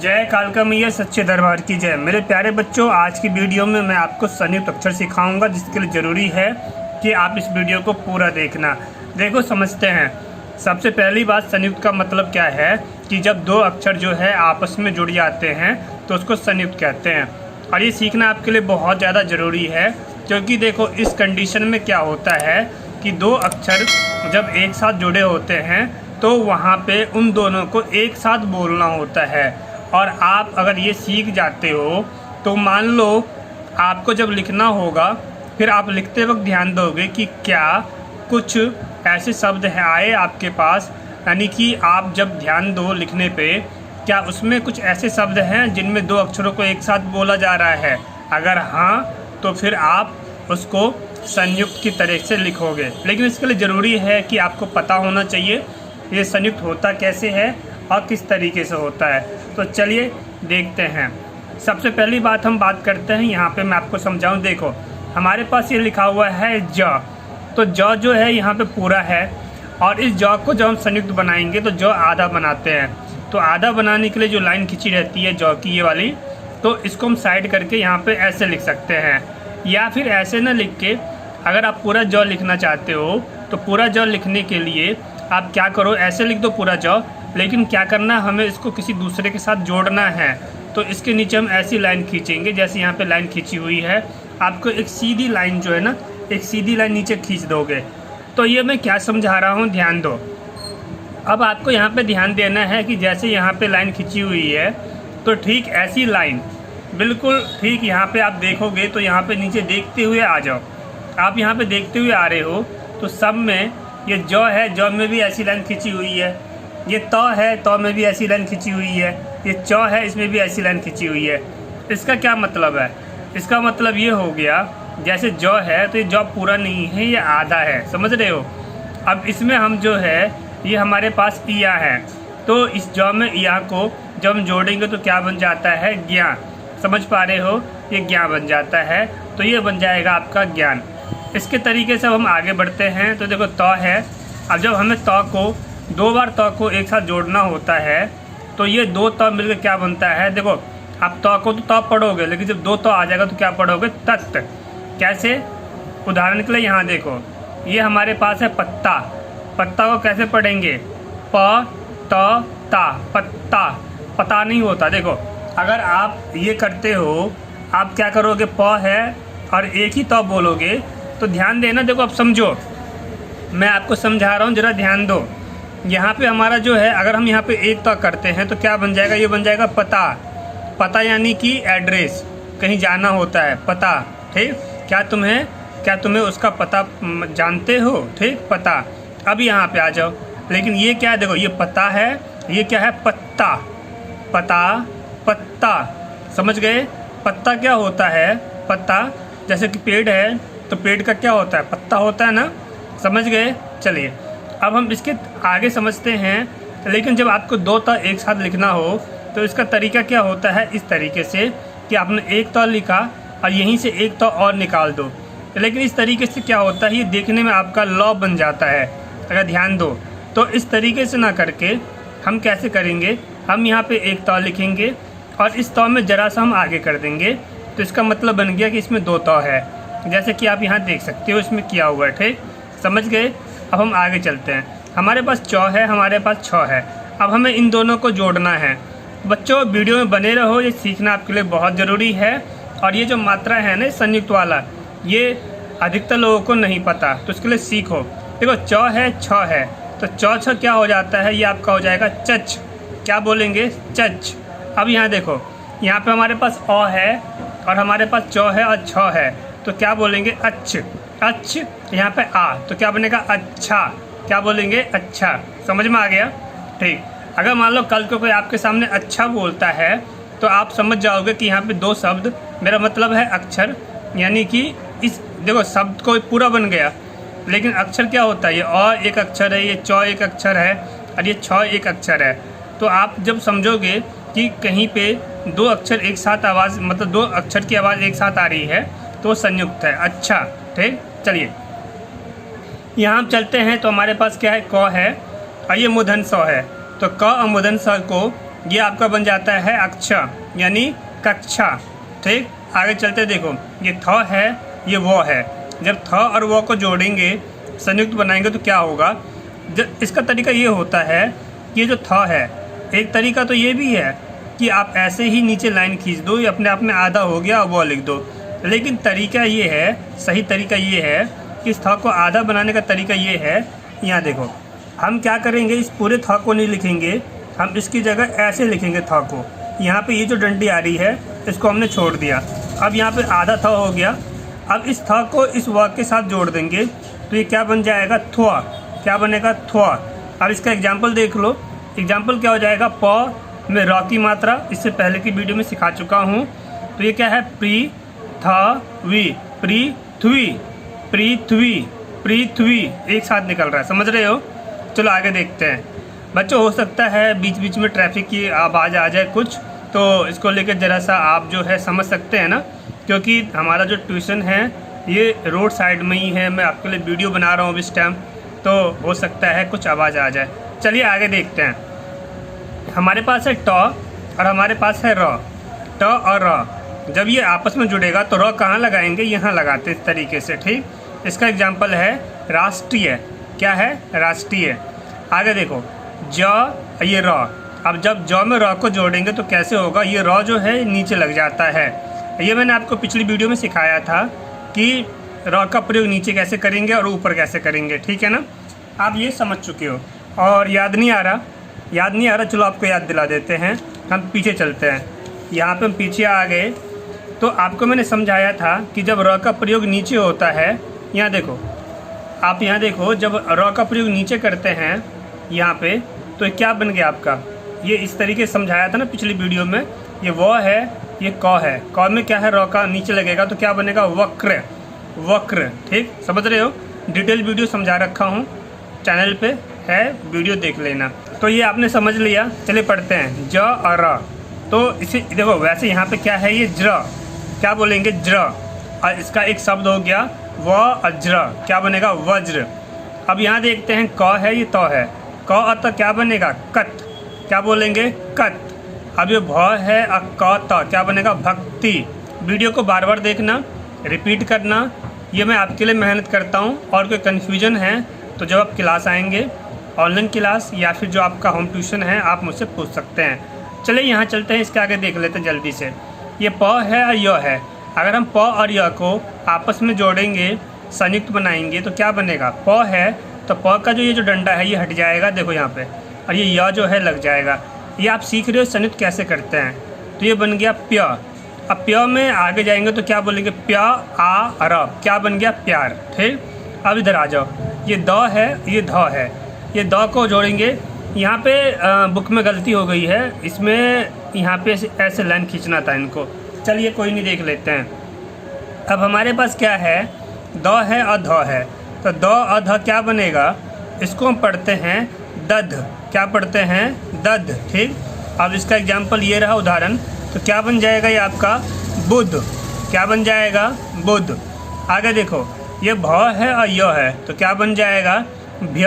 जय कालका मैया सच्चे दरबार की जय। मेरे प्यारे बच्चों, आज की वीडियो में मैं आपको संयुक्त अक्षर सिखाऊंगा, जिसके लिए ज़रूरी है कि आप इस वीडियो को पूरा देखना। देखो, समझते हैं। सबसे पहली बात, संयुक्त का मतलब क्या है कि जब दो अक्षर जो है आपस में जुड़ जाते हैं तो उसको संयुक्त कहते हैं। और ये सीखना आपके लिए बहुत ज़्यादा ज़रूरी है, क्योंकि देखो इस कंडीशन में क्या होता है कि दो अक्षर जब एक साथ जुड़े होते हैं तो वहाँ पे उन दोनों को एक साथ बोलना होता है। और आप अगर ये सीख जाते हो तो मान लो आपको जब लिखना होगा, फिर आप लिखते वक्त ध्यान दोगे कि क्या कुछ ऐसे शब्द हैं आए आपके पास, यानी कि आप जब ध्यान दो लिखने पे, क्या उसमें कुछ ऐसे शब्द हैं जिनमें दो अक्षरों को एक साथ बोला जा रहा है। अगर हाँ, तो फिर आप उसको संयुक्त की तरह से लिखोगे। लेकिन इसके लिए ज़रूरी है कि आपको पता होना चाहिए ये संयुक्त होता कैसे है और किस तरीके से होता है। तो चलिए देखते हैं। सबसे पहली बात हम बात करते हैं, यहाँ पे मैं आपको समझाऊं। देखो, हमारे पास ये लिखा हुआ है ज, तो ज जो है यहाँ पे पूरा है, और इस ज को जब हम संयुक्त बनाएंगे तो ज आधा बनाते हैं। तो आधा बनाने के लिए जो लाइन खींची रहती है ज की, ये वाली, तो इसको हम साइड करके यहाँ पे ऐसे लिख सकते हैं। या फिर ऐसे ना लिख के, अगर आप पूरा ज लिखना चाहते हो तो पूरा ज लिखने के लिए आप क्या करो, ऐसे लिख दो पूरा ज, लेकिन क्या करना, हमें इसको किसी दूसरे के साथ जोड़ना है। तो इसके नीचे हम ऐसी लाइन खींचेंगे, जैसे यहाँ पे लाइन खींची हुई है। आपको एक सीधी लाइन जो है ना, एक सीधी लाइन नीचे खींच दोगे। तो ये मैं क्या समझा रहा हूँ, ध्यान दो। अब आपको यहाँ पे ध्यान देना है कि जैसे यहाँ पे लाइन खींची हुई है, तो ठीक ऐसी लाइन बिल्कुल ठीक यहाँ पे आप देखोगे तो यहाँ पे नीचे देखते हुए आ जाओ। आप यहाँ पे देखते हुए आ रहे हो तो सब में ये ज है, ज में भी ऐसी लाइन खींची हुई है। ये त है, त में भी ऐसी लाइन खींची हुई है। ये च है, इसमें भी ऐसी लाइन खींची हुई है। इसका क्या मतलब है? इसका मतलब ये हो गया, जैसे ज है तो ये ज पूरा नहीं है, ये आधा है। समझ रहे हो? अब इसमें हम जो है, ये हमारे पास इया है, तो इस ज में इया को जब हम जोड़ेंगे तो क्या बन जाता है, ज्ञा। समझ पा रहे हो? ये ज्ञा बन जाता है, तो ये बन जाएगा आपका ज्ञान। इसके तरीके से हम आगे बढ़ते हैं। तो देखो, त है। अब जब हमें त को दो बार त को एक साथ जोड़ना होता है तो ये दो त मिलकर क्या बनता है। देखो, आप त को तो त पढ़ोगे, लेकिन जब दो त आ जाएगा तो क्या पढ़ोगे, तत्। कैसे? उदाहरण के लिए यहाँ देखो, ये हमारे पास है पत्ता। पत्ता को कैसे पढ़ेंगे, प त ता, पत्ता। पता नहीं होता। देखो, अगर आप ये करते हो, आप क्या करोगे, प है और एक ही त बोलोगे, तो ध्यान देना। देखो, अब समझो, मैं आपको समझा रहा हूँ, जरा ध्यान दो। यहाँ पे हमारा जो है, अगर हम यहाँ पे एक त करते हैं तो क्या बन जाएगा, ये बन जाएगा पता। पता यानी कि एड्रेस, कहीं जाना होता है, पता। ठीक, क्या तुम्हें उसका पता जानते हो? ठीक, पता। अब यहाँ पे आ जाओ, लेकिन ये क्या है, देखो, ये पता है, ये क्या है, पत्ता। पता, पत्ता। समझ गए? पत्ता क्या होता है, पत्ता। जैसे कि पेड़ है तो पेड़ का क्या होता है, पत्ता होता है ना। समझ गए? चलिए, अब हम इसके आगे समझते हैं। लेकिन जब आपको दो त एक साथ लिखना हो तो इसका तरीका क्या होता है, इस तरीके से कि आपने एक त लिखा और यहीं से एक त और निकाल दो। लेकिन इस तरीके से क्या होता है, ये देखने में आपका लॉ बन जाता है, अगर ध्यान दो। तो इस तरीके से ना करके हम कैसे करेंगे, हम यहाँ पे एक त लिखेंगे और इस त में ज़रा सा हम आगे कर देंगे, तो इसका मतलब बन गया कि इसमें दो त है। जैसे कि आप यहाँ देख सकते हो, इसमें किया हुआ है। ठीक, समझ गए? अब हम आगे चलते हैं। हमारे पास च है, हमारे पास छ है। अब हमें इन दोनों को जोड़ना है। बच्चों, वीडियो में बने रहो, ये सीखना आपके लिए बहुत ज़रूरी है। और ये जो मात्रा है ना संयुक्त वाला, ये अधिकतर लोगों को नहीं पता, तो इसके लिए सीखो। देखो, च है, छ है, तो च छ क्या हो जाता है, ये आपका हो जाएगा चच। क्या बोलेंगे, चच। अब यहाँ देखो, यहाँ पे हमारे पास अ है और हमारे पास च है और छ है, तो क्या बोलेंगे, अच्छ। अच्छ, यहाँ पे आ, तो क्या बनेगा, अच्छा। क्या बोलेंगे, अच्छा। समझ में आ गया? ठीक। अगर मान लो कल को कोई आपके सामने अच्छा बोलता है तो आप समझ जाओगे कि यहाँ पे दो शब्द, मेरा मतलब है अक्षर, यानी कि इस देखो शब्द को पूरा बन गया, लेकिन अक्षर क्या होता है, ये अ एक अक्षर है, ये च एक अक्षर है और ये छ एक अक्षर है। तो आप जब समझोगे कि कहीं पे दो अक्षर एक साथ आवाज़, मतलब दो अक्षर की आवाज़ एक साथ आ रही है, तो संयुक्त है। अच्छा, ठीक। चलिए, यहाँ हम चलते हैं। तो हमारे पास क्या है, क है और ये मूर्धन स है। तो क और मूर्धन स को ये आपका बन जाता है अक्षा यानी कक्षा। ठीक, आगे चलते देखो, ये थ है, ये वो है। जब थ और वो को जोड़ेंगे, संयुक्त बनाएंगे तो क्या होगा। इसका तरीका ये होता है कि ये जो थ है, एक तरीका तो ये भी है कि आप ऐसे ही नीचे लाइन खींच दो, ये अपने आप में आधा हो गया, वो लिख दो। लेकिन तरीका ये है, सही तरीका ये है कि इस थ को आधा बनाने का तरीका ये है। यहाँ देखो, हम क्या करेंगे, इस पूरे थ को नहीं लिखेंगे, हम इसकी जगह ऐसे लिखेंगे थ को। यहाँ पे ये जो डंडी आ रही है इसको हमने छोड़ दिया। अब यहाँ पे आधा थ हो गया। अब इस थ को इस व के साथ जोड़ देंगे तो ये क्या बन जाएगा, थुआ। क्या बनेगा, थुआ। अब इसका एग्जाम्पल देख लो। एग्जाम्पल क्या हो जाएगा, प में र की मात्रा इससे पहले की वीडियो में सिखा चुका हूँ। तो ये क्या है, प्री थ वी, पृथ्वी, पृथ्वी, पृथ्वी एक साथ निकल रहा है, समझ रहे हो। चलो आगे देखते हैं। बच्चों, हो सकता है बीच बीच में ट्रैफिक की आवाज़ आ जाए कुछ, तो इसको लेकर ज़रा सा आप जो है समझ सकते हैं ना, क्योंकि हमारा जो ट्यूशन है ये रोड साइड में ही है। मैं आपके लिए वीडियो बना रहा हूँ इस टाइम, तो हो सकता है कुछ आवाज़ आ जाए। चलिए आगे देखते हैं। हमारे पास है ट और हमारे पास है र। ट और र जब ये आपस में जुड़ेगा तो र कहाँ लगाएंगे, यहाँ लगाते इस तरीके से। ठीक, इसका एग्जाम्पल है राष्ट्रीय। क्या है, राष्ट्रीय। आगे देखो, ज, ये र। अब जब ज में र को जोड़ेंगे तो कैसे होगा, ये र जो है नीचे लग जाता है। ये मैंने आपको पिछली वीडियो में सिखाया था कि र का प्रयोग नीचे कैसे करेंगे और ऊपर कैसे करेंगे। ठीक है ना, आप ये समझ चुके हो। और याद नहीं आ रहा, याद नहीं आ रहा, चलो आपको याद दिला देते हैं। हम पीछे चलते हैं। यहाँ पे हम पीछे आ गए तो आपको मैंने समझाया था कि जब र का प्रयोग नीचे होता है, यहाँ देखो, आप यहाँ देखो, जब र का प्रयोग नीचे करते हैं यहाँ पे तो क्या बन गया आपका, ये इस तरीके से समझाया था ना पिछली वीडियो में। ये व है, ये क है। क में क्या है, र का नीचे लगेगा तो क्या बनेगा, वक्र, वक्र। ठीक, समझ रहे हो। डिटेल वीडियो समझा रखा हूँ, चैनल पे है, वीडियो देख लेना। तो ये आपने समझ लिया। चलिए पढ़ते हैं, ज और र। तो इसे देखो, वैसे यहाँ पे क्या है, ये ज्र, क्या बोलेंगे, ज्र। और इसका एक शब्द हो गया व अज्र, क्या बनेगा, वज्र। अब यहाँ देखते हैं, क है, ये त है। क और त क्या बनेगा, कत, क्या बोलेंगे, कत। अब ये भ है और क त क्या बनेगा, भक्ति। वीडियो को बार बार देखना, रिपीट करना, ये मैं आपके लिए मेहनत करता हूँ। और कोई कन्फ्यूजन है तो जब आप क्लास आएंगे, ऑनलाइन क्लास या फिर जो आपका होम ट्यूशन है, आप मुझसे पूछ सकते हैं। चलिए यहाँ चलते हैं, इसके आगे देख लेते हैं जल्दी से। ये प है और य है। अगर हम प और य को आपस में जोड़ेंगे, संयुक्त बनाएंगे तो क्या बनेगा, प है तो प का जो ये जो डंडा है ये हट जाएगा, देखो यहाँ पे, और ये य जो है लग जाएगा। ये आप सीख रहे हो संयुक्त कैसे करते हैं। तो ये बन गया प्य। अब प्य में आगे जाएंगे तो क्या बोलेंगे, प्य आ र, क्या बन गया, प्यार। ठीक, अब इधर आ जाओ, ये द है, ये ध है। ये द को जोड़ेंगे, यहाँ पे बुक में गलती हो गई है, इसमें यहाँ पे ऐसे लाइन खींचना था इनको। चलिए कोई नहीं, देख लेते हैं। अब हमारे पास क्या है, द है और ध है। तो द और ध क्या बनेगा, इसको हम पढ़ते हैं दध। क्या पढ़ते हैं, दध। ठीक, अब इसका एग्जाम्पल ये रहा, उदाहरण। तो क्या बन जाएगा ये आपका, बुध। क्या बन जाएगा, बुध। आगे देखो, ये भ है और य है तो क्या बन जाएगा, भ्य।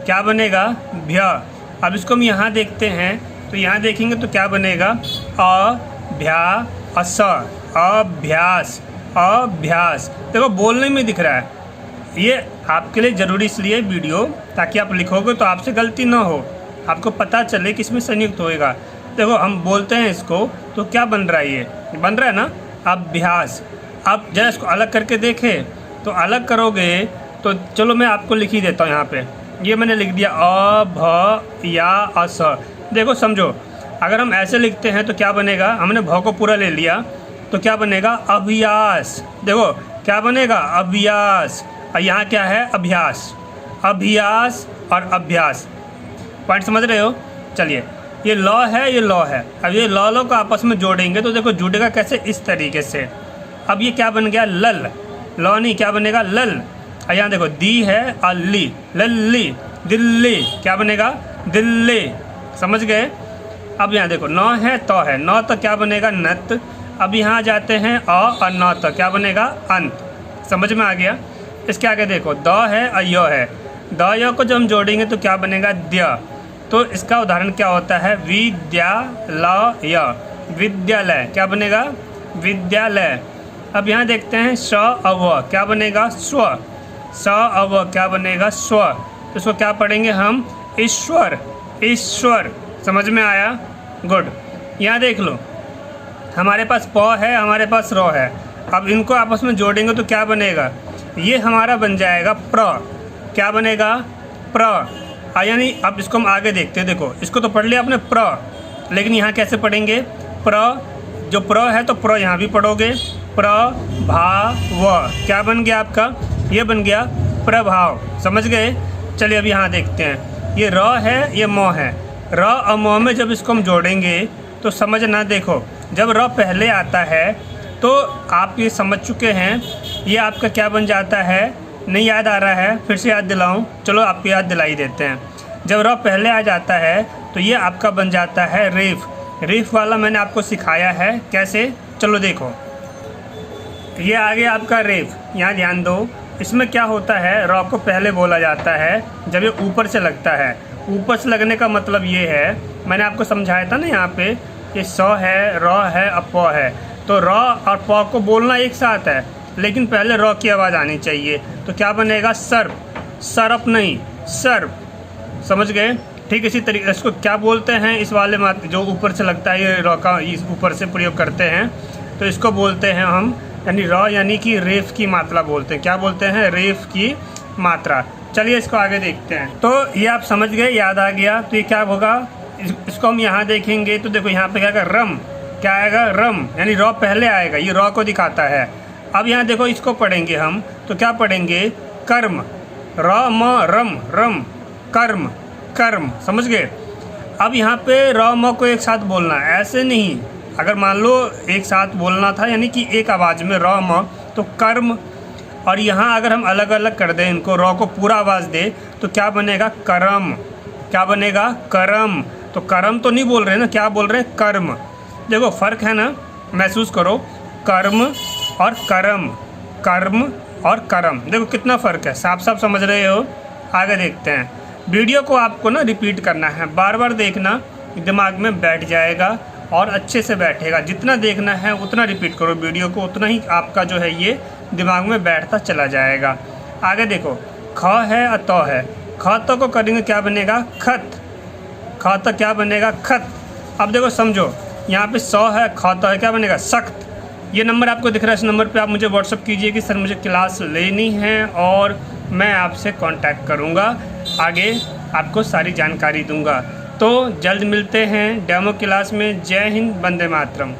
क्या बनेगा, भ्य। अब इसको हम यहाँ देखते हैं तो यहाँ देखेंगे तो क्या बनेगा, अभ्यास, अभ्यास, अभ्यास। देखो बोलने में दिख रहा है। ये आपके लिए ज़रूरी इसलिए वीडियो, ताकि आप लिखोगे तो आपसे गलती ना हो, आपको पता चले कि इसमें संयुक्त होएगा। देखो हम बोलते हैं इसको तो क्या बन रहा है, ये बन रहा है ना, अभ्यास। अब जरा इसको अलग करके देखें तो अलग करोगे तो चलो मैं आपको लिख ही देता हूँ। यहाँ पे ये मैंने लिख दिया, अ भ या अस। देखो समझो, अगर हम ऐसे लिखते हैं तो क्या बनेगा, हमने भ को पूरा ले लिया तो क्या बनेगा, अभ्यास। देखो क्या बनेगा, अभ्यास। और यहाँ क्या है, अभ्यास, अभ्यास और अभ्यास। पॉइंट समझ रहे हो। चलिए, ये ल है, ये ल है। अब ये ल को आपस में जोड़ेंगे तो देखो जुड़ेगा कैसे, इस तरीके से। अब ये क्या बन गया, लल। ल नहीं, क्या बनेगा, लल। और यहाँ देखो, दी है और ली, लल्ली, दिल्ली। क्या बनेगा, दिल्ली। समझ गए। अब यहाँ देखो, नौ है, तो है, नौ तो क्या बनेगा, नत। अब यहाँ जाते हैं अ और न तो क्या बनेगा, अंत। समझ में आ गया। इसके आगे देखो, द है और य है। द य को जब हम जोड़ेंगे तो क्या बनेगा, द्य। तो इसका उदाहरण क्या होता है, विद्यालय, विद्यालय क्या बनेगा, विद्यालय। अब यहाँ देखते हैं श अव क्या बनेगा, स्व, स अव क्या बनेगा, स्व। तो इसको क्या पढ़ेंगे हम, ईश्वर, ईश्वर। समझ में आया, गुड। यहाँ देख लो हमारे पास प है, हमारे पास र है। अब इनको आपस में जोड़ेंगे तो क्या बनेगा, ये हमारा बन जाएगा प्र, क्या बनेगा, प्र। यानी अब इसको हम आगे देखते हैं। देखो इसको तो पढ़ लिया आपने प्र, लेकिन यहाँ कैसे पढ़ेंगे, प्र, जो प्र है तो प्र यहाँ भी पढ़ोगे, प्रभाव, क्या बन गया आपका, ये बन गया प्रभाव। समझ गए। चलिए अब यहाँ देखते हैं, ये र है, ये म है। र और म में जब इसको हम जोड़ेंगे तो समझना, देखो जब र पहले आता है तो आप ये समझ चुके हैं, ये आपका क्या बन जाता है, नहीं याद आ रहा है, फिर से याद दिलाऊं, चलो आपको याद दिला ही देते हैं। जब र पहले आ जाता है तो ये आपका बन जाता है रेफ। रेफ वाला मैंने आपको सिखाया है कैसे, चलो देखो ये आ गया आपका रेफ। यहाँ ध्यान दो, इसमें क्या होता है, र को पहले बोला जाता है जब ये ऊपर से लगता है। ऊपर से लगने का मतलब ये है, मैंने आपको समझाया था ना, यहाँ पे ये स है, र है, अब प है, तो र और प को बोलना एक साथ है, लेकिन पहले र की आवाज़ आनी चाहिए। तो क्या बनेगा, सर्प, सरप नहीं, सर्प। समझ गए। ठीक इसी तरीके इसको क्या बोलते हैं, इस वाले मात्र जो ऊपर से लगता है, ये र का इस ऊपर से प्रयोग करते हैं, तो इसको बोलते हैं हम, यानी र यानी कि रेफ की मात्रा बोलते हैं। क्या बोलते हैं, रेफ की मात्रा। चलिए इसको आगे देखते हैं। तो ये आप समझ गए, याद आ गया। तो ये क्या होगा, इसको हम यहाँ देखेंगे तो देखो यहाँ पे क्या आएगा, रम, क्या आएगा, रम, यानी र पहले आएगा, ये र को दिखाता है। अब यहाँ देखो इसको पढ़ेंगे हम तो क्या पढ़ेंगे, कर्म, र म रम, रम, कर्म, कर्म। समझ गए। अब यहाँ पे र म को एक साथ बोलना, ऐसे नहीं, अगर मान लो एक साथ बोलना था यानी कि एक आवाज़ में र म, तो कर्म। और यहाँ अगर हम अलग अलग कर दें इनको, र को पूरा आवाज़ दे तो क्या बनेगा, करम, क्या बनेगा, करम। तो करम तो नहीं बोल रहे ना, क्या बोल रहे हैं, कर्म। देखो फ़र्क है ना, महसूस करो, कर्म और कर्म, कर्म और कर्म, देखो कितना फ़र्क है, साफ साफ समझ रहे हो। आगे देखते हैं। वीडियो को आपको ना रिपीट करना है, बार बार देखना, दिमाग में बैठ जाएगा और अच्छे से बैठेगा। जितना देखना है उतना रिपीट करो वीडियो को, उतना ही आपका जो है ये दिमाग में बैठता चला जाएगा। आगे देखो, ख है और त है, ख त को करेंगे क्या बनेगा, खत, ख त क्या बनेगा, खत। अब देखो समझो, यहाँ पे स है, ख त है, क्या बनेगा, सख्त। ये नंबर आपको दिख रहा है, इस नंबर पे आप मुझे व्हाट्सअप कीजिए कि सर मुझे क्लास लेनी है, और मैं आपसे कांटेक्ट करूँगा, आगे आपको सारी जानकारी दूंगा। तो जल्द मिलते हैं डेमो क्लास में। जय हिंद, वंदे मातरम।